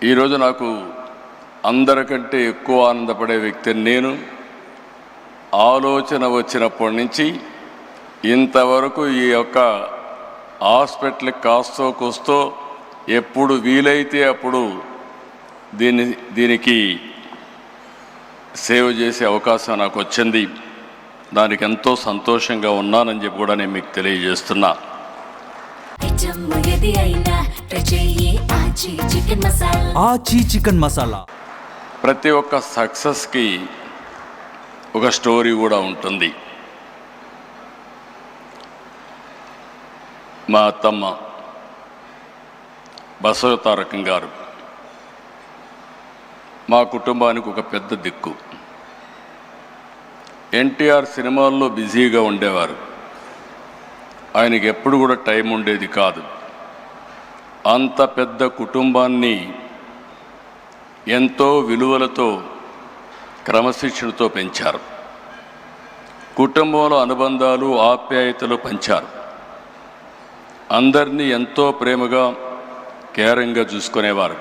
ఈరోజు నాకు అందరికంటే ఎక్కువ ఆనందపడే వ్యక్తిని నేను. ఆలోచన వచ్చినప్పటి నుంచి ఇంతవరకు ఈ యొక్క హాస్పిటల్కి కాస్తో కూస్తో ఎప్పుడు వీలైతే అప్పుడు దీనికి సేవ చేసే అవకాశం నాకు వచ్చింది. దానికి ఎంతో సంతోషంగా ఉన్నానని చెప్పి కూడా నేను మీకు తెలియజేస్తున్నా. ఆచి చికెన్ మసాలా. ప్రతి ఒక్క సక్సెస్కి ఒక స్టోరీ కూడా ఉంటుంది. మా అత్తమ్మ బసవ తారకం గారు మా కుటుంబానికి ఒక పెద్ద దిక్కు. ఎన్టీఆర్ సినిమాల్లో బిజీగా ఉండేవారు. ఆయనకి ఎప్పుడు కూడా టైం ఉండేది కాదు. అంత పెద్ద కుటుంబాన్ని ఎంతో విలువలతో క్రమశిక్షణతో పెంచారు. కుటుంబంలో అనుబంధాలు ఆప్యాయతలు పంచారు. అందరినీ ఎంతో ప్రేమగా కేరింగ్గా చూసుకునేవారు.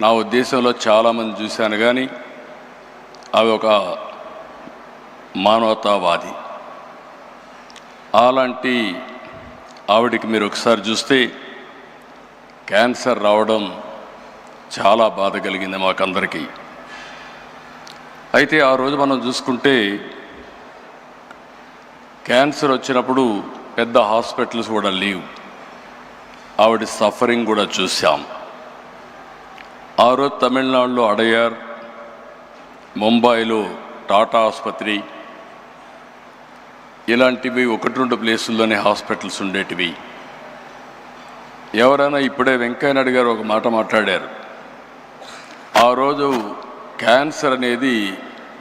నా ఉద్దేశంలో చాలామంది చూశాను, కానీ అవి ఒక మానవతావాది. అలాంటి ఆవిడికి మీరు ఒకసారి చూస్తే క్యాన్సర్ రావడం చాలా బాధ కలిగింది మాకందరికీ. అయితే ఆ రోజు మనం చూసుకుంటే క్యాన్సర్ వచ్చినప్పుడు పెద్ద హాస్పిటల్స్ కూడా లేవు. ఆవిడ సఫరింగ్ కూడా చూసాం. ఆ రోజు తమిళనాడులో అడయార్, ముంబైలో టాటా ఆసుపత్రి, ఇలాంటివి 1-2 ప్లేసుల్లోనే హాస్పిటల్స్ ఉండేటివి. ఎవరైనా ఇప్పుడే వెంకయ్యనాయుడు గారు ఒక మాట మాట్లాడారు. ఆ రోజు క్యాన్సర్ అనేది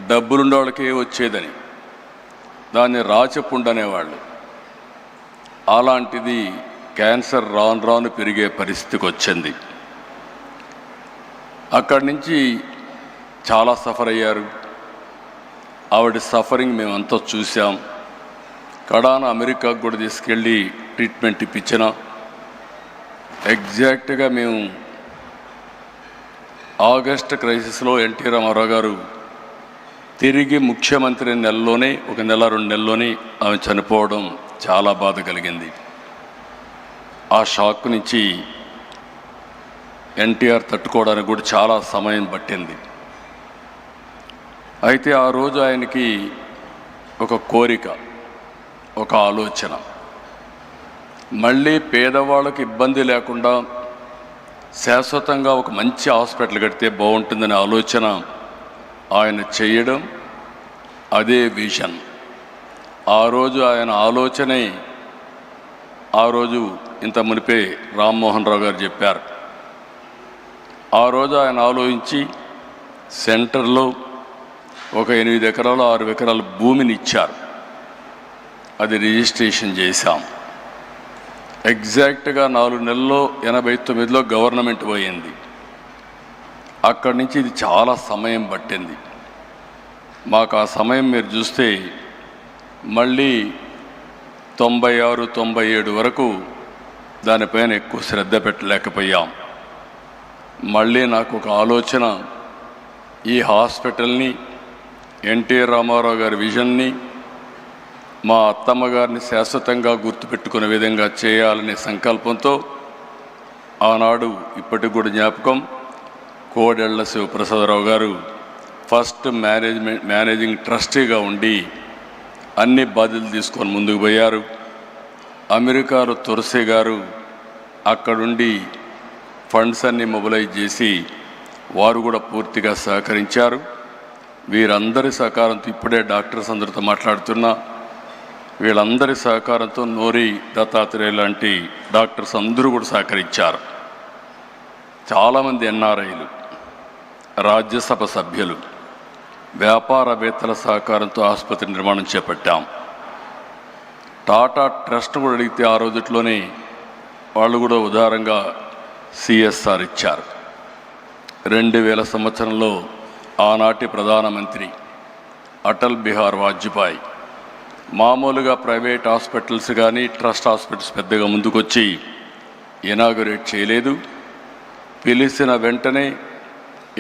డబ్బులుండే వాళ్ళకే వచ్చేదని, దాన్ని రాచపుండు అనేవాళ్ళు. అలాంటిది క్యాన్సర్ రాను రాను పెరిగే పరిస్థితికి వచ్చింది. అక్కడి నుంచి చాలా సఫర్ అయ్యారు. ఆవిడ సఫరింగ్ మేమంతా చూసాం. కడాన అమెరికాకు కూడా తీసుకెళ్ళి ట్రీట్మెంట్ ఇప్పించిన. ఎగ్జాక్ట్గా మేము ఆగస్ట్ క్రైసిస్లో ఎన్టీ రామారావు గారు తిరిగి ముఖ్యమంత్రి నెలలోనే, 1 నెల 2 నెలల్లోనే ఆమె చనిపోవడం చాలా బాధ కలిగింది. ఆ షాక్ నుంచి ఎన్టీఆర్ తట్టుకోవడానికి కూడా చాలా సమయం పట్టింది. అయితే ఆ రోజు ఆయనకి ఒక కోరిక, ఒక ఆలోచన, మళ్ళీ పేదవాళ్ళకి ఇబ్బంది లేకుండా శాశ్వతంగా ఒక మంచి హాస్పిటల్ కడితే బాగుంటుందనే ఆలోచన ఆయన చేయడం, అదే విజన్. ఆ రోజు ఆయన ఆలోచనే ఆ రోజు ఇంత మునిపే రామ్మోహన్ రావు గారు చెప్పారు. ఆ రోజు ఆయన ఆలోచించి సెంటర్లో ఒక 8 ఎకరాలు 6 ఎకరాల భూమిని ఇచ్చారు. అది రిజిస్ట్రేషన్ చేశాం. ఎగ్జాక్ట్గా 4 నెలల్లో 89లో గవర్నమెంట్ పోయింది. అక్కడి నుంచి ఇది చాలా సమయం పట్టింది మాకు. ఆ సమయం మీరు చూస్తే మళ్ళీ 96, 97 వరకు దానిపైన ఎక్కువ శ్రద్ధ పెట్టలేకపోయాం. మళ్ళీ నాకు ఒక ఆలోచన, ఈ హాస్పిటల్ని ఎన్టీ రామారావు గారి విజన్ని, మా అత్తమ్మ గారిని శాశ్వతంగా గుర్తుపెట్టుకునే విధంగా చేయాలనే సంకల్పంతో ఆనాడు ఇప్పటికి కూడా జ్ఞాపకం, కోడెళ్ల శివప్రసాదరావు గారు ఫస్ట్ మేనేజింగ్ ట్రస్టీగా ఉండి అన్ని బాధ్యతలు తీసుకొని ముందుకు పోయారు. అమెరికాలో తులసి గారు అక్కడుండి ఫండ్స్ అన్నీ మొబిలైజ్ చేసి వారు కూడా పూర్తిగా సహకరించారు. వీరందరి సహకారంతో ఇప్పుడే డాక్టర్స్ అందరితో మాట్లాడుతున్నా, వీళ్ళందరి సహకారంతో నోరి దత్తాత్రేయ లాంటి డాక్టర్స్ అందరూ కూడా సహకరించారు. చాలామంది ఎన్ఆర్ఐలు, రాజ్యసభ సభ్యులు, వ్యాపారవేత్తల సహకారంతో ఆసుపత్రి నిర్మాణం చేపట్టాం. టాటా ట్రస్ట్ కూడా అడిగితే ఆ రోజుట్లోనే వాళ్ళు కూడా ఉదారంగా సిఎస్ఆర్ ఇచ్చారు. 2000 సంవత్సరంలో ఆనాటి ప్రధానమంత్రి అటల్ బిహారీ వాజ్పేయి మామూలుగా ప్రైవేట్ హాస్పిటల్స్ కానీ ట్రస్ట్ హాస్పిటల్స్ పెద్దగా ముందుకొచ్చి ఇనాగరేట్ చేయలేదు. పిలిచిన వెంటనే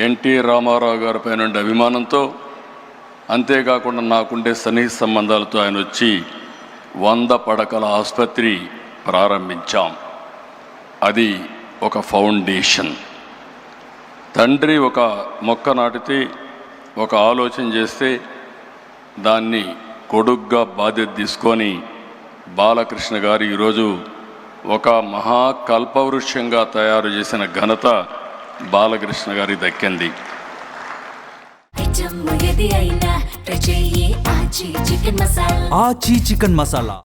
ఎన్టీ రామారావు గారిపై నుండి అభిమానంతో, అంతేకాకుండా నాకుండే సన్నిహిత సంబంధాలతో ఆయన వచ్చి 100 పడకల ఆసుపత్రి ప్రారంభించాం. అది ఒక ఫౌండేషన్. తండ్రి ఒక మొక్క నాటితే, ఒక ఆలోచన చేస్తే దాన్ని కొడుగ్గా బాధ్యత తీసుకొని బాలకృష్ణ గారు ఈరోజు ఒక మహాకల్పవృక్షంగా తయారు చేసిన ఘనత బాలకృష్ణ గారికి దక్కింది. ఆచి చికెన్ మసాలా